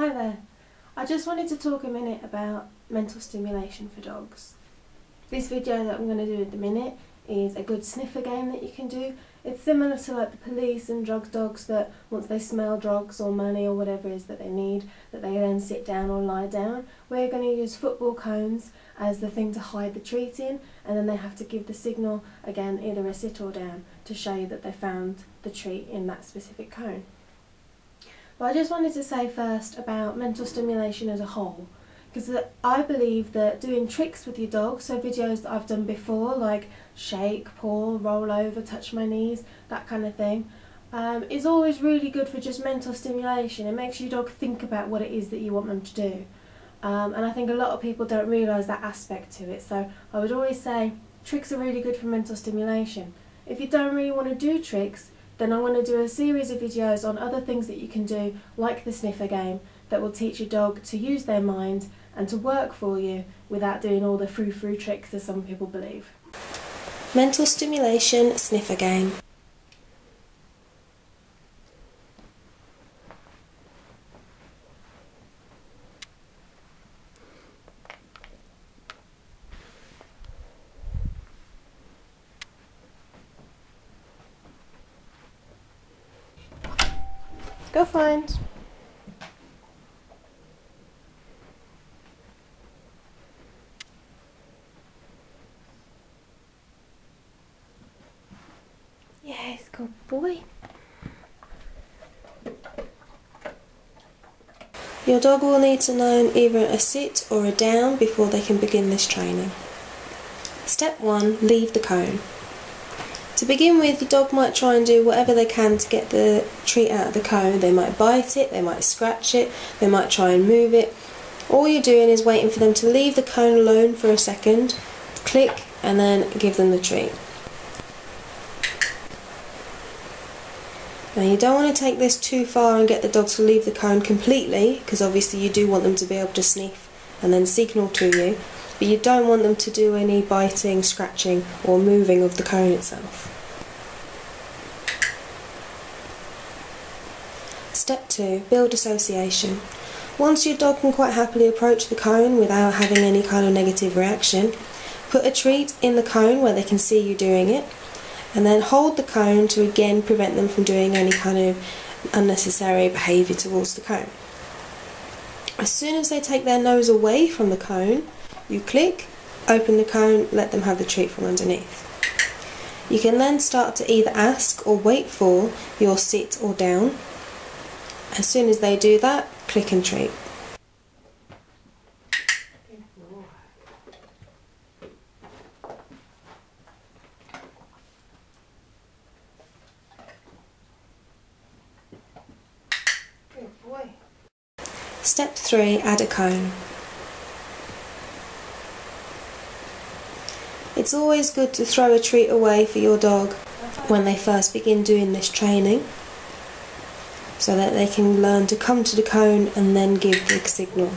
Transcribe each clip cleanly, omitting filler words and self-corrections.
Hi there. I just wanted to talk a minute about mental stimulation for dogs. This video that I'm going to do at the minute is a good sniffer game that you can do. It's similar to like the police and drug dogs that once they smell drugs or money or whatever it is that they need, that they then sit down or lie down. We're going to use football cones as the thing to hide the treat in, and then they have to give the signal, again, either a sit or down, to show you that they found the treat in that specific cone. But I just wanted to say first about mental stimulation as a whole, because I believe that doing tricks with your dog, so videos that I've done before like shake, paw, roll over, touch my knees, that kind of thing, is always really good for just mental stimulation. It makes your dog think about what it is that you want them to do, and I think a lot of people don't realise that aspect to it, so I would always say tricks are really good for mental stimulation. If you don't really want to do tricks, then I'm going to do a series of videos on other things that you can do, like the sniffer game, that will teach your dog to use their mind and to work for you without doing all the frou-frou tricks as some people believe. Mental stimulation sniffer game. Go find. Yes, good boy. Your dog will need to learn either a sit or a down before they can begin this training. Step 1, leave the cone. To begin with, your dog might try and do whatever they can to get the treat out of the cone. They might bite it, they might scratch it, they might try and move it. All you're doing is waiting for them to leave the cone alone for a second, click, and then give them the treat. Now you don't want to take this too far and get the dog to leave the cone completely, because obviously you do want them to be able to sniff and then signal to you. But you don't want them to do any biting, scratching or moving of the cone itself. Step 2, build association. Once your dog can quite happily approach the cone without having any kind of negative reaction, put a treat in the cone where they can see you doing it, and then hold the cone to again prevent them from doing any kind of unnecessary behaviour towards the cone. As soon as they take their nose away from the cone, you click, open the cone, let them have the treat from underneath. You can then start to either ask or wait for your sit or down. As soon as they do that, click and treat. Good boy. Step 3, add a cone. It's always good to throw a treat away for your dog when they first begin doing this training, so that they can learn to come to the cone and then give the signal.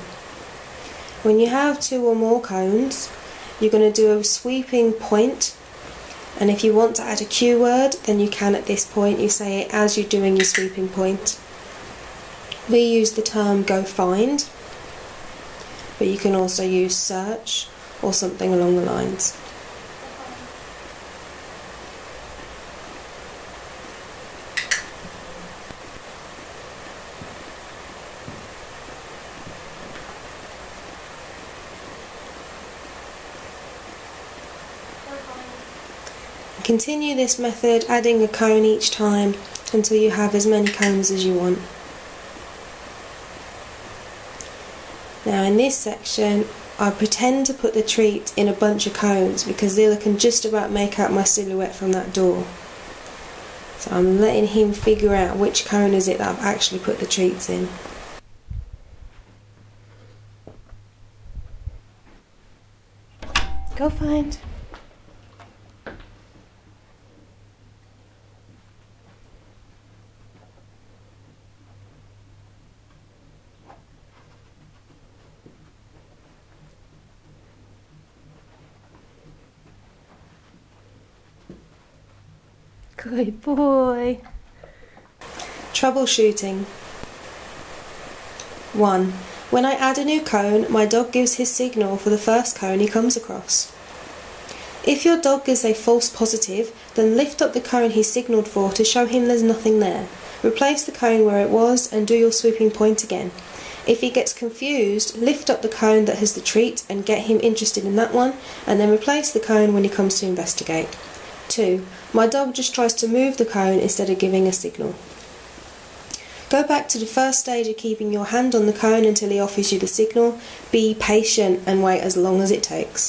When you have 2 or more cones, you're going to do a sweeping point, and if you want to add a cue word, then you can at this point. You say it as you're doing your sweeping point. We use the term go find, but you can also use search or something along the lines. Continue this method, adding a cone each time until you have as many cones as you want. Now in this section, I pretend to put the treat in a bunch of cones because Zilla can just about make out my silhouette from that door. So I'm letting him figure out which cone is it that I've actually put the treats in. Go find. Good boy. Troubleshooting. 1. When I add a new cone, my dog gives his signal for the first cone he comes across. If your dog gives a false positive, then lift up the cone he signalled for to show him there's nothing there. Replace the cone where it was and do your sweeping point again. If he gets confused, lift up the cone that has the treat and get him interested in that one, and then replace the cone when he comes to investigate. 2. My dog just tries to move the cone instead of giving a signal. Go back to the first stage of keeping your hand on the cone until he offers you the signal. Be patient and wait as long as it takes.